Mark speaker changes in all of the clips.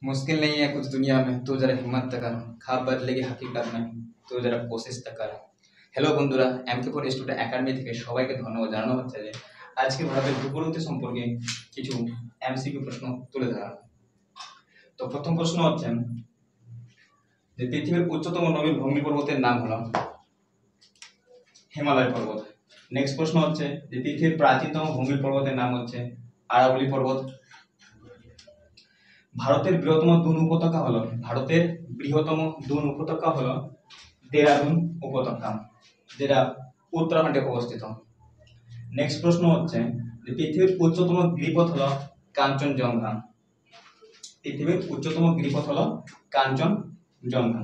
Speaker 1: मुश्किल नहीं है कुछ दुनिया में, तो जरा हिम्मत कर, खाब बदलेगी हकीकत में, तो जरा कोशिश कर। হ্যালো বন্ধুরা, MK4 স্টুডেন্ট একাডেমি থেকে সবাইকে ধন্যবাদ জানানো হচ্ছে যে আজকে ভারতের ভূপ্রকৃতি সম্পর্কে কিছু এমসিকিউ প্রশ্ন তুলে ধরা। তো প্রথম প্রশ্ন হচ্ছে যে পৃথিবীর উচ্চতম ভূমি পর্বতের নাম হলো হিমালয় পর্বত। নেক্সট প্রশ্ন হচ্ছে যে পৃথিবীর প্রাচীনতম ভূমি পর্বতের নাম হচ্ছে আরাবলী পর্বত। ভারতের বৃহত্তম দুন উপত্যকা হলো দেরাদুন উপত্যকা, যেটা উত্তরাখণ্ডে অবস্থিত। নেক্সট প্রশ্ন হচ্ছে যে পৃথিবীর উচ্চতম গিরিপথ হলো কাঞ্চনজঙ্ঘা। পৃথিবীর উচ্চতম গিরিপথ হলো কাঞ্চনজঙ্ঘা।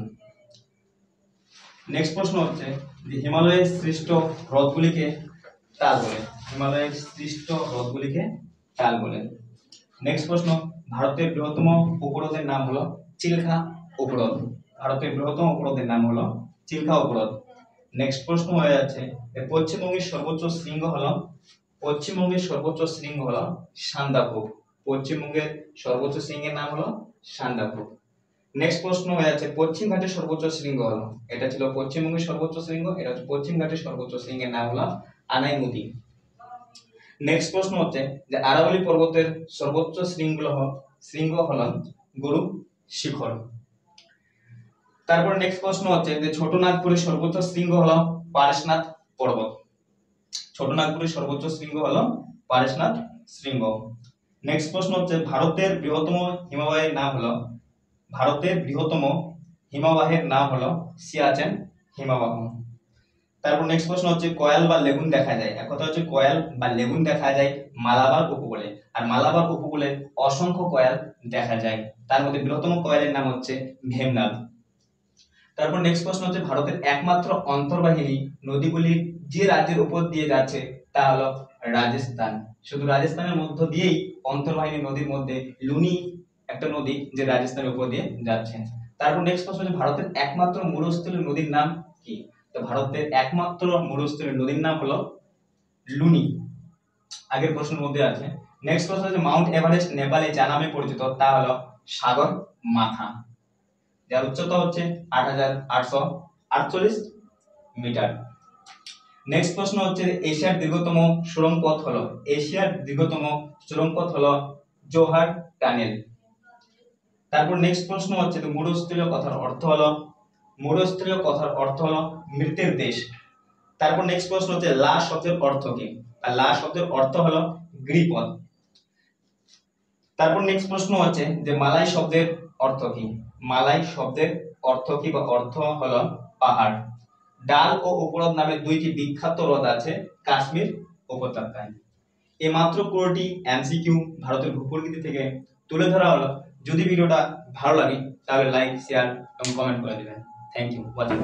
Speaker 1: নেক্সট প্রশ্ন হচ্ছে যে হিমালয়ের সৃষ্ট হ্রদগুলিকে তাল বলে। হিমালয়ের সৃষ্ট হ্রদগুলিকে তাল বলে। নেক্সট প্রশ্ন, ভারতের বৃহত্তম উপহ্রদের নাম হলো চিল্কা উপহ্রদ। ভারতের বৃহত্তম উপহ্রদের নাম হলো চিল্কা উপহ্রদ। নেক্সট প্রশ্ন হয়ে যাচ্ছে পশ্চিমবঙ্গের সর্বোচ্চ শৃঙ্গ হলো সান্দাকফু। পশ্চিমবঙ্গের সর্বোচ্চ শৃঙ্গের নাম হলো সান্দাকফু। নেক্সট প্রশ্ন হয়ে যাচ্ছে পশ্চিম ঘাটের সর্বোচ্চ শৃঙ্গ হলো, এটা ছিল পশ্চিমবঙ্গের সর্বোচ্চ শৃঙ্গ, এটা হচ্ছে পশ্চিম ঘাটের সর্বোচ্চ শৃঙ্গের নাম হলো আনাইমুদি। নেক্সট প্রশ্ন হচ্ছে যে আরাবলী পর্বতের সর্বোচ্চ শৃঙ্গ হলো গুরু শিখর। তারপর নেক্সট প্রশ্ন হচ্ছে যে ছোট নাগপুরের সর্বোচ্চ শৃঙ্গ হলো পারেশনাথ পর্বত। ছোট নাগপুরের সর্বোচ্চ শৃঙ্গ হলো পারেশনাথ শৃঙ্গ। নেক্সট প্রশ্ন হচ্ছে ভারতের বৃহত্তম হিমবাহের নাম হলো সিয়াচেন হিমবাহ। তারপর নেক্সট প্রশ্ন হচ্ছে কয়াল বা লেগুন দেখা যায়, এক কথা হচ্ছে কয়াল বা লেগুন দেখা যায় মালাবার উপকূলে, আর মালাবার উপকূলে অসংখ্য কয়াল দেখা যায়, তার মধ্যে বৃহত্তম কয়ালের নাম হচ্ছে ভেমনাদ। তারপর নেক্সট প্রশ্ন হচ্ছে ভারতের একমাত্র অন্তর্বাহিনী নদীগুলি যে রাজ্যের উপর দিয়ে যাচ্ছে তা হলো রাজস্থান। শুধু রাজস্থানের মধ্য দিয়েই অন্তর্বাহিনী নদীর মধ্যে লুনি একটা নদী যে রাজস্থানের উপর দিয়ে যাচ্ছে। তারপর নেক্সট প্রশ্ন হচ্ছে ভারতের একমাত্র মরুস্থলীয় নদীর নাম কি? তো ভারতের একমাত্র মরুস্থলীয় নদীর নাম হলো লুনি, আগের প্রশ্নের মধ্যে আছে। নেক্সট প্রশ্ন হচ্ছে মাউন্ট এভারেস্ট নেপালে যা নামে পরিচিত তা হলো সাগর মাথা, যার উচ্চতা হচ্ছে ৮৮৪৮ মিটার। নেক্সট প্রশ্ন হচ্ছে এশিয়ার দীর্ঘতম সুড়ঙ্গ পথ হলো জোহার টানেল। তারপর নেক্সট প্রশ্ন হচ্ছে মরুস্থলীয় কথার অর্থ হলো মৃতের দেশ। তারপর নেক্সট প্রশ্ন হচ্ছে লা শব্দের অর্থ কি? আর লা শব্দের অর্থ হলো গিরিপথ। তারপর নেক্সট প্রশ্ন হচ্ছে যে মালাই শব্দের অর্থ কি? মালাই শব্দের অর্থ কি বা অর্থ হলো পাহাড়। ডাল ও উপহ্রদ নামে দুইটি বিখ্যাত হ্রদ আছে কাশ্মীর উপত্যকায়। এই মাত্র পুরোটি এমসিকিউ ভারতের ভূপ্রকৃতি থেকে তুলে ধরা হলো। যদি ভিডিওটা ভালো লাগে তাহলে লাইক, শেয়ার এবং কমেন্ট করে দিবেন। Thank you watching.